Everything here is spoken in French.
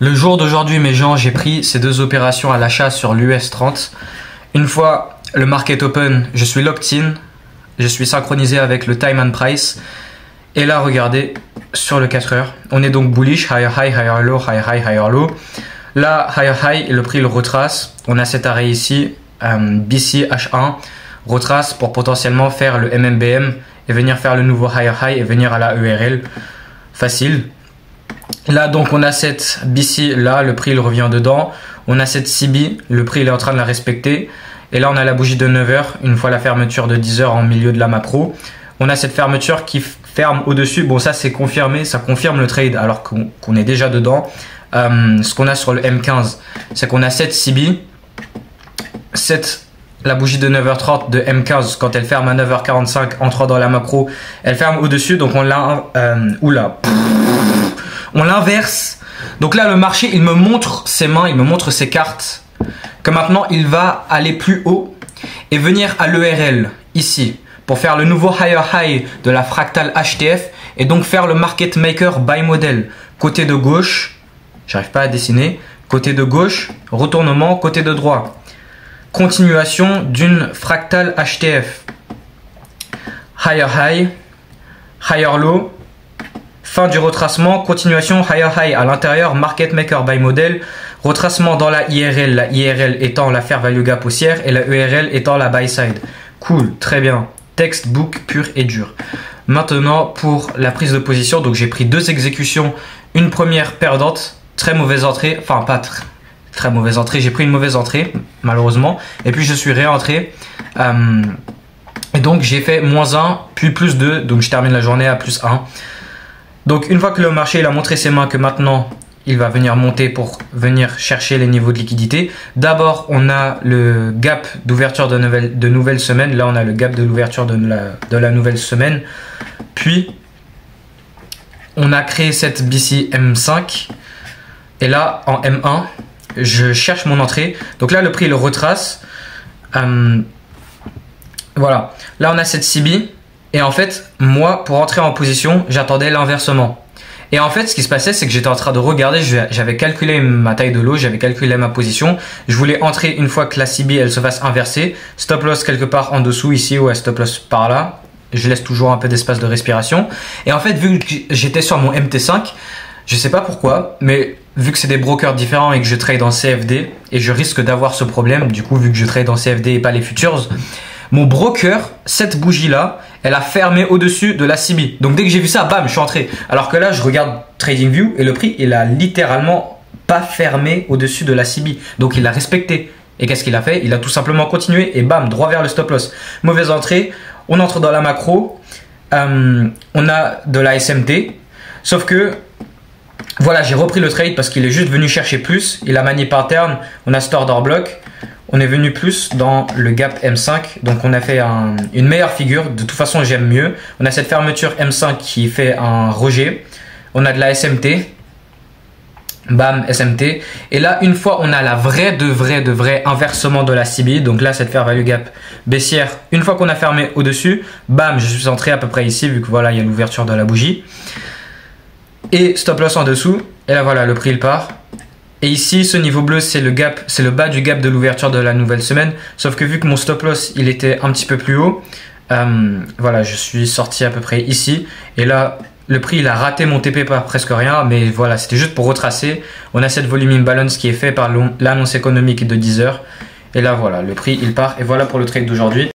Le jour d'aujourd'hui, mes gens, j'ai pris ces deux opérations à l'achat sur l'US 30. Une fois le market open, je suis locked in, je suis synchronisé avec le time and price. Et là, regardez, sur le 4 heures, on est donc bullish, higher high, higher low, higher high, higher low. Là, higher high, le prix le retrace. On a cet arrêt ici, BC H1, retrace pour potentiellement faire le MMBM et venir faire le nouveau higher high et venir à la ERL. Facile. Là, donc, on a cette BC, là, le prix, il revient dedans. On a cette CB, le prix, il est en train de la respecter. Et là, on a la bougie de 9 heures, une fois la fermeture de 10 heures en milieu de la macro. On a cette fermeture qui ferme au-dessus. Bon, ça, c'est confirmé, ça confirme le trade alors qu'on est déjà dedans. Ce qu'on a sur le M15, c'est qu'on a cette CB, la bougie de 9h30 de M15, quand elle ferme à 9h45, entrant dans la macro, elle ferme au-dessus. Donc, on l'a... on l'inverse. Donc là, le marché, il me montre ses mains, il me montre ses cartes. Que maintenant, il va aller plus haut et venir à l'ERL, ici, pour faire le nouveau higher high de la fractale HTF et donc faire le market maker buy model. Côté de gauche, j'arrive pas à dessiner, côté de gauche, retournement, côté de droit. Continuation d'une fractale HTF. Higher high, higher low. Fin du retracement, continuation higher high à l'intérieur, market maker buy model, retracement dans la IRL étant la fair value gap haussière et la ERL étant la buy side. Cool, très bien. Textbook pur et dur. Maintenant pour la prise de position, donc j'ai pris deux exécutions, une première perdante, très mauvaise entrée, enfin pas très mauvaise entrée, j'ai pris une mauvaise entrée malheureusement, et puis je suis réentré. Et donc j'ai fait -1 puis +2, donc je termine la journée à +1. Donc une fois que le marché il a montré ses mains que maintenant il va venir monter pour venir chercher les niveaux de liquidité. D'abord on a le gap d'ouverture de nouvelle semaine. Là on a le gap de l'ouverture de la nouvelle semaine. Puis on a créé cette BC M5. Et là en M1 je cherche mon entrée. Donc là le prix le retrace. Voilà. Là on a cette CB. Et en fait, moi, pour entrer en position, j'attendais l'inversement. Et en fait, ce qui se passait, c'est que j'étais en train de regarder, j'avais calculé ma taille de lot, j'avais calculé ma position. Je voulais entrer une fois que la CB, elle se fasse inverser. Stop loss quelque part en dessous, ici, ou stop loss par là. Je laisse toujours un peu d'espace de respiration. Et en fait, vu que j'étais sur mon MT5, je sais pas pourquoi, mais vu que c'est des brokers différents et que je trade en CFD, et je risque d'avoir ce problème, du coup, vu que je trade en CFD et pas les futures, mon broker, cette bougie-là, elle a fermé au-dessus de la CB. Donc dès que j'ai vu ça, bam, je suis entré. Alors que là, je regarde TradingView et le prix, il a littéralement pas fermé au-dessus de la CB. Donc il l'a respecté. Et qu'est-ce qu'il a fait? Il a tout simplement continué et bam, droit vers le stop loss. Mauvaise entrée, on entre dans la macro. On a de la SMT. Sauf que, voilà, j'ai repris le trade parce qu'il est juste venu chercher plus. Il a manié pattern, on a store order block. On est venu plus dans le gap M5, donc on a fait une meilleure figure. De toute façon, j'aime mieux. On a cette fermeture M5 qui fait un rejet. On a de la SMT. Bam, SMT. Et là, une fois, on a la de vrai inversement de la CB. Donc là, cette fair value gap baissière. Une fois qu'on a fermé au-dessus, bam, je suis entré à peu près ici, vu que voilà, il y a l'ouverture de la bougie. Et stop loss en dessous. Et là, voilà, le prix, il part. Et ici, ce niveau bleu, c'est le bas du gap de l'ouverture de la nouvelle semaine. Sauf que vu que mon stop loss, il était un petit peu plus haut, voilà, je suis sorti à peu près ici. Et là, le prix, il a raté mon TP par presque rien. Mais voilà, c'était juste pour retracer. On a cette volume imbalance qui est fait par l'annonce économique de 10 heures. Et là, voilà, le prix, il part. Et voilà pour le trade d'aujourd'hui.